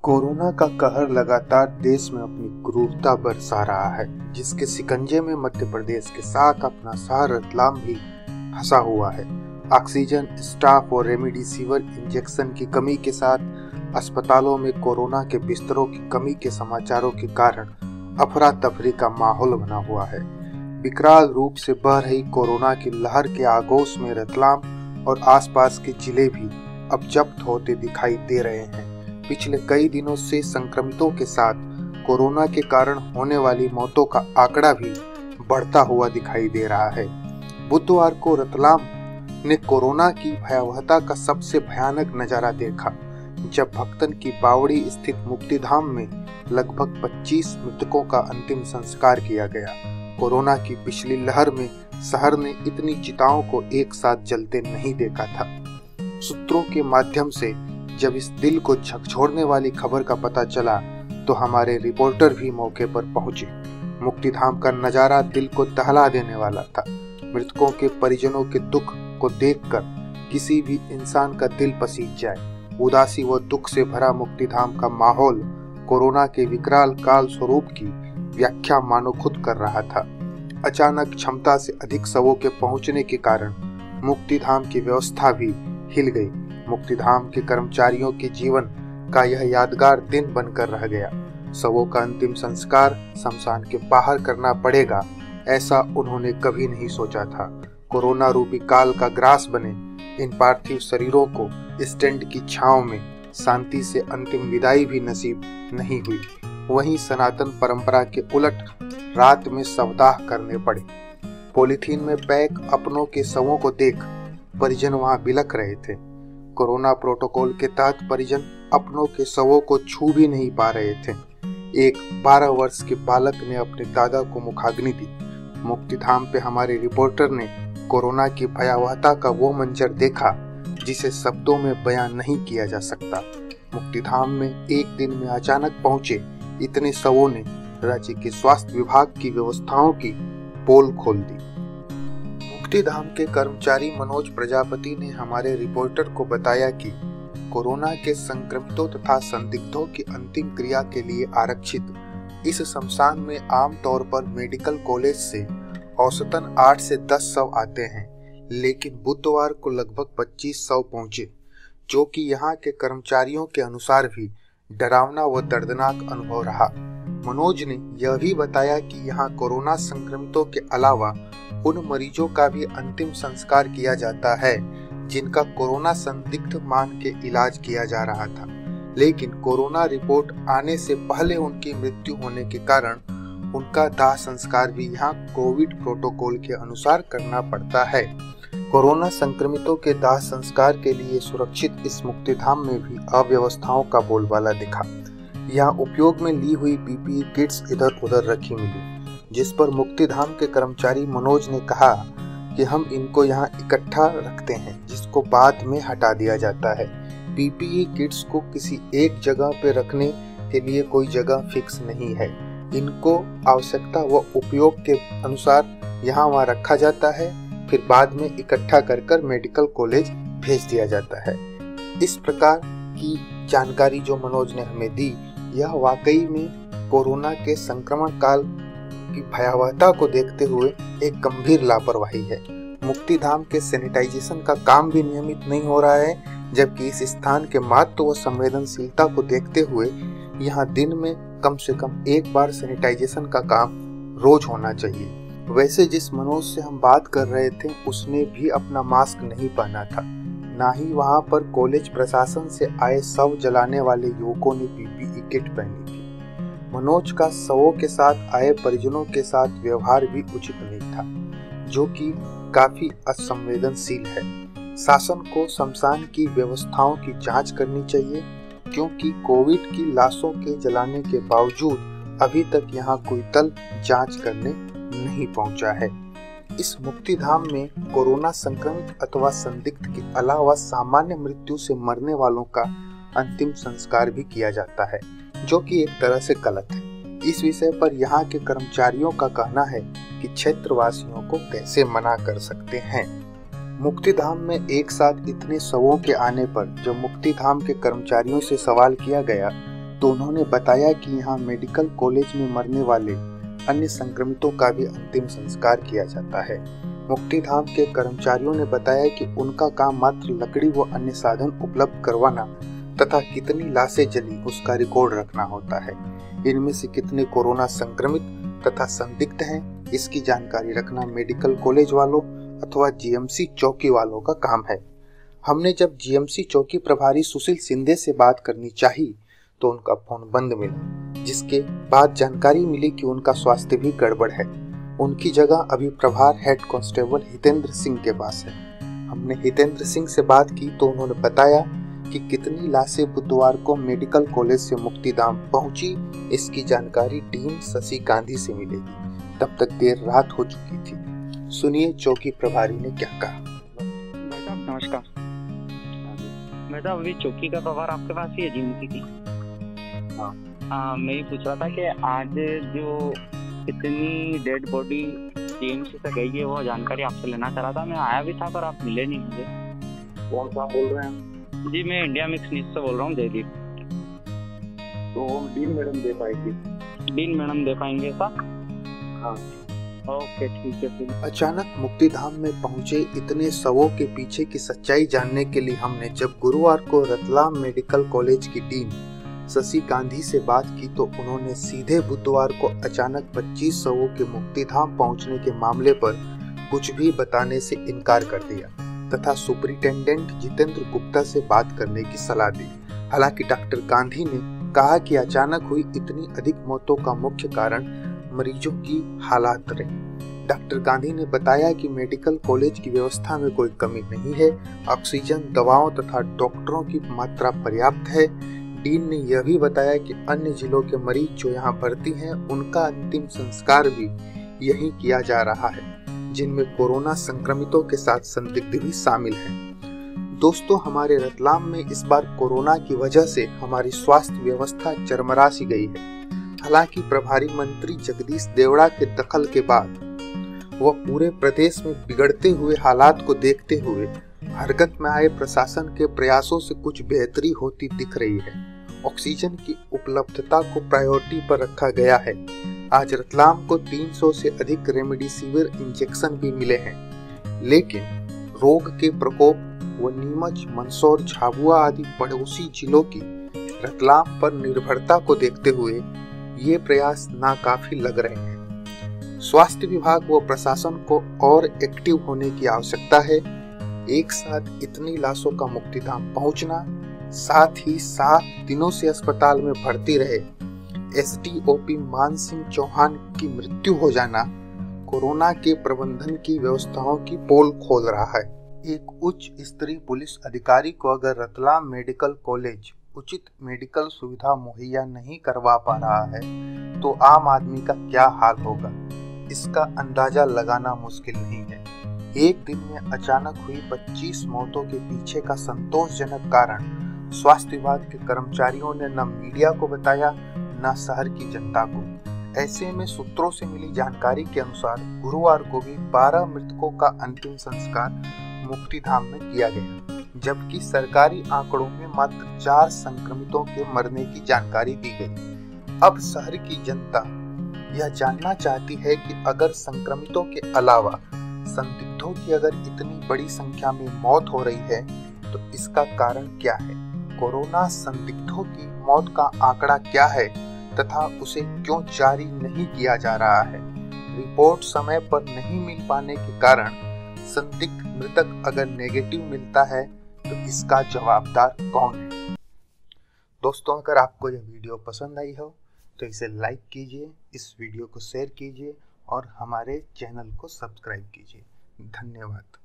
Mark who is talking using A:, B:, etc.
A: Corona का कहर लगातार देश में अपनी क्रूरता बरसा रहा है, जिसके शिकंजे में मध्य प्रदेश के साथ अपना शहर रतलाम भी फंसा हुआ है। ऑक्सीजन, स्टाफ और रेमडेसिविर इंजेक्शन की कमी के साथ अस्पतालों में कोरोना के बिस्तरों की कमी के समाचारों के कारण अफरा तफरी का माहौल बना हुआ है। विकराल रूप से बह रही कोरोना की लहर के आगोश में रतलाम और आसपास के जिले भी अब जब्त होते दिखाई दे रहे हैं। पिछले कई दिनों से संक्रमितों के साथ कोरोना के कारण होने वाली मौतों का आंकड़ा भी बढ़ता हुआ दिखाई दे रहा है। बुधवार को रतलाम ने कोरोना की भयावहता का सबसे भयानक नजारा देखा, जब भक्तन की बावड़ी स्थित मुक्तिधाम में लगभग 25 मृतकों का अंतिम संस्कार किया गया। कोरोना की पिछली लहर में शहर ने इतनी चिताओं को एक साथ जलते नहीं देखा था। सूत्रों के माध्यम से जब इस दिल को झकझोरने वाली खबर का पता चला तो हमारे रिपोर्टर भी मौके पर पहुंचे। मुक्तिधाम का नजारा दिल को दहला देने वाला था। मृतकों के परिजनों के दुख को देखकर किसी भी इंसान का दिल पसीज जाए। उदासी व दुख से भरा मुक्तिधाम का माहौल कोरोना के विकराल काल स्वरूप की व्याख्या मानो खुद कर रहा था। अचानक क्षमता से अधिक शवों के पहुंचने के कारण मुक्तिधाम की व्यवस्था भी हिल गई। मुक्तिधाम के कर्मचारियों के जीवन का यह यादगार दिन बनकर रह गया। शवों का अंतिम संस्कार शमशान के बाहर करना पड़ेगा, ऐसा उन्होंने कभी नहीं सोचा था। कोरोना रूपी काल का ग्रास बने इन पार्थिव शरीरों को स्टैंड की छांव में शांति से अंतिम विदाई भी नसीब नहीं हुई। वहीं सनातन परंपरा के उलट रात में शवदाह करने पड़े। पॉलीथीन में पैक अपनों के शवों को देख परिजन वहां बिलख रहे थे। कोरोना प्रोटोकॉल के तहत परिजन अपनों के शवों को छू भी नहीं पा रहे थे। एक 12 वर्ष के बालक ने अपने दादा को मुखाग्नि दी। मुक्तिधाम पे हमारे रिपोर्टर ने कोरोना की भयावहता का वो मंजर देखा जिसे शब्दों में बयान नहीं किया जा सकता। मुक्तिधाम में एक दिन में अचानक पहुंचे इतने शवों ने राज्य के स्वास्थ्य विभाग की व्यवस्थाओं की पोल खोल दी। मुक्तिधाम के कर्मचारी मनोज प्रजापति ने हमारे रिपोर्टर को बताया कि कोरोना के संक्रमितों तथा संदिग्धों की अंतिम क्रिया के लिए आरक्षित इस शमशान में आमतौर पर मेडिकल कॉलेज से औसतन 8 से 10 शव आते हैं, लेकिन बुधवार को लगभग 25 शव पहुंचे, जो कि यहाँ के कर्मचारियों के अनुसार भी डरावना व दर्दनाक अनुभव रहा। मनोज ने यह भी बताया कि यहाँ कोरोना संक्रमितों के अलावा उन मरीजों का भी अंतिम संस्कार किया जाता है जिनका कोरोना संदिग्ध मान के इलाज किया जा रहा था, लेकिन कोरोना रिपोर्ट आने से पहले उनकी मृत्यु होने के कारण उनका दाह संस्कार भी यहाँ कोविड प्रोटोकॉल के अनुसार करना पड़ता है। कोरोना संक्रमितों के दाह संस्कार के लिए सुरक्षित इस मुक्तिधाम में भी अव्यवस्थाओं का बोलबाला दिखा। यहाँ उपयोग में ली हुई पीपीई किट्स इधर उधर रखी मिली, जिस पर मुक्तिधाम के कर्मचारी मनोज ने कहा कि हम इनको यहाँ इकट्ठा रखते हैं, जिसको बाद में हटा दिया जाता है। पीपीई किट्स को किसी एक जगह पे रखने के लिए कोई जगह फिक्स नहीं है। इनको आवश्यकता व उपयोग के अनुसार यहाँ वहाँ रखा जाता है, फिर बाद में इकट्ठा कर मेडिकल कॉलेज भेज दिया जाता है। इस प्रकार की जानकारी जो मनोज ने हमें दी, यह वाकई में कोरोना के संक्रमण काल की भयावहता को देखते हुए एक गंभीर लापरवाही है। मुक्तिधाम के सैनिटाइजेशन का काम भी नियमित नहीं हो रहा है, जबकि इस स्थान के महत्व व संवेदनशीलता को देखते हुए यहाँ दिन में कम से कम एक बार सैनिटाइजेशन का काम रोज होना चाहिए। वैसे जिस मनोज से हम बात कर रहे थे उसने भी अपना मास्क नहीं पहना था, ना ही वहाँ पर कॉलेज प्रशासन से आए शव जलाने वाले युवकों ने पीपीई किट पहनी थी। मनोज का शवों के साथ आए परिजनों के साथ व्यवहार भी उचित नहीं था, जो कि काफी असंवेदनशील है। शासन को शमशान की व्यवस्थाओं की जांच करनी चाहिए, क्योंकि कोविड की लाशों के जलाने के बावजूद अभी तक यहाँ कोई दल जांच करने नहीं पहुंचा है। इस मुक्तिधाम में कोरोना संक्रमित अथवा संदिग्ध के अलावा सामान्य मृत्यु से मरने वालों का अंतिम संस्कार भी किया जाता है, जो कि एक तरह से गलत है। इस विषय पर यहाँ के कर्मचारियों का कहना है कि क्षेत्रवासियों को कैसे मना कर सकते हैं। मुक्तिधाम में एक साथ इतने शवों के आने पर जब मुक्तिधाम के कर्मचारियों से सवाल किया गया तो उन्होंने बताया कि यहाँ मेडिकल कॉलेज में मरने वाले अन्य संक्रमितों का भी अंतिम संस्कार किया जाता है। मुक्तिधाम के कर्मचारियों ने बताया कि उनका काम मात्र लकड़ी व अन्य साधन उपलब्ध करवाना तथा कितनी लाशें जली उसका रिकॉर्ड रखना होता है। इनमें से कितने कोरोना संक्रमित तथा संदिग्ध हैं, इसकी जानकारी रखना मेडिकल कॉलेज वालों अथवा जीएमसी चौकी वालों का काम है। हमने जब जीएमसी चौकी प्रभारी सुशील सिंधे से बात करनी चाहिए तो उनका फोन बंद मिला, जिसके बाद जानकारी मिली कि उनका स्वास्थ्य भी गड़बड़ है। उनकी जगह अभी प्रभार हेड कांस्टेबल हितेंद्र सिंह के पास है। हमने हितेंद्र सिंह से बात की तो उन्होंने बताया कि कितनी लाशें बुधवार को मेडिकल कॉलेज से मुक्तिधाम पहुंची, इसकी जानकारी डीन शशि गांधी से मिलेगी। तब तक देर रात हो चुकी थी। सुनिए चौकी प्रभारी ने क्या कहा।
B: नमस्कार मैडम, अभी चौकी का प्रभार आपके पास ही है जीएमसी की। मैं ये पूछ रहा था कि आज जो कितनी डेड बॉडी जीएमसी से गई है वो जानकारी आपसे लेना चाह रहा था। मैं आया भी था पर आप मिले नहीं मुझे।
C: कौन सा बोल रहे हैं?
B: जी मैं इंडिया मिक्स न्यूज से बोल रहा हूँ, जयदीप।
C: तो डीन मैडम दे पाएगी?
B: डीन मैडम दे पाएंगे सर?
C: हाँ
B: ओके ठीक है फिर।
A: अचानक मुक्तिधाम में पहुंचे इतने शवों के पीछे की सच्चाई जानने के लिए हमने जब गुरुवार को रतलाम मेडिकल कॉलेज की डीन शशि गांधी से बात की तो उन्होंने सीधे बुधवार को अचानक 25 शवों के मुक्तिधाम पहुंचने के मामले पर कुछ भी बताने से इनकार कर दिया तथा सुपरिटेंडेंट जितेंद्र गुप्ता से बात करने की सलाह दी। हालांकि डॉक्टर गांधी ने कहा कि अचानक हुई इतनी अधिक मौतों का मुख्य कारण मरीजों की हालात रही। डॉक्टर गांधी ने बताया कि मेडिकल कॉलेज की व्यवस्था में कोई कमी नहीं है, ऑक्सीजन, दवाओं तथा डॉक्टरों की मात्रा पर्याप्त है। डीन ने यह भी बताया कि अन्य जिलों के मरीज जो यहाँ भर्ती हैं उनका अंतिम संस्कार भी यही किया जा रहा है, जिनमें कोरोना संक्रमितों के साथ संदिग्ध भी शामिल हैं। दोस्तों, हमारे रतलाम में इस बार कोरोना की वजह से हमारी स्वास्थ्य व्यवस्था चरमरा सी गई है। हालांकि प्रभारी मंत्री जगदीश देवड़ा के दखल के बाद वह पूरे प्रदेश में बिगड़ते हुए हालात को देखते हुए हरकत में आए प्रशासन के प्रयासों से कुछ बेहतरी होती दिख रही है। ऑक्सीजन की उपलब्धता को प्रायोरिटी पर रखा गया है। आज रतलाम को 300 से अधिक रेमडेसिविर इंजेक्शन भी मिले हैं, लेकिन रोग के प्रकोप व नीमच, मंदसौर, झाबुआ आदि पड़ोसी जिलों की रतलाम पर निर्भरता को देखते हुए ये प्रयास नाकाफी लग रहे हैं। स्वास्थ्य विभाग व प्रशासन को और एक्टिव होने की आवश्यकता है। एक साथ इतनी लाशों का मुक्तिधाम पहुंचना, साथ ही 7 दिनों से अस्पताल में भर्ती रहे एसडीओपी मान सिंह चौहान की मृत्यु हो जाना कोरोना के प्रबंधन की व्यवस्थाओं की पोल खोल रहा है। एक उच्च स्तरीय पुलिस अधिकारी को अगर रतलाम मेडिकल कॉलेज उचित मेडिकल सुविधा मुहैया नहीं करवा पा रहा है तो आम आदमी का क्या हाल होगा, इसका अंदाजा लगाना मुश्किल नहीं है। एक दिन में अचानक हुई 25 मौतों के पीछे का संतोषजनक कारण स्वास्थ्य विभाग के कर्मचारियों ने न मीडिया को बताया न शहर की जनता को। ऐसे में सूत्रों से मिली जानकारी के अनुसार गुरुवार को भी 12 मृतकों का अंतिम संस्कार मुक्तिधाम में किया गया, जबकि सरकारी आंकड़ों में मात्र 4 संक्रमितों के मरने की जानकारी दी गई। अब शहर की जनता यह जानना चाहती है कि अगर संक्रमितों के अलावा संदिग्धों की अगर इतनी बड़ी संख्या में मौत हो रही है तो इसका कारण क्या है, कोरोना संदिग्धों की मौत का आंकड़ा क्या है तथा उसे क्यों जारी नहीं किया जा रहा है। रिपोर्ट समय पर नहीं मिल पाने के कारण संदिग्ध मृतक अगर नेगेटिव मिलता है तो इसका जवाबदार कौन है। दोस्तों, अगर आपको यह वीडियो पसंद आई हो तो इसे लाइक कीजिए, इस वीडियो को शेयर कीजिए और हमारे चैनल को सब्सक्राइब कीजिए। धन्यवाद।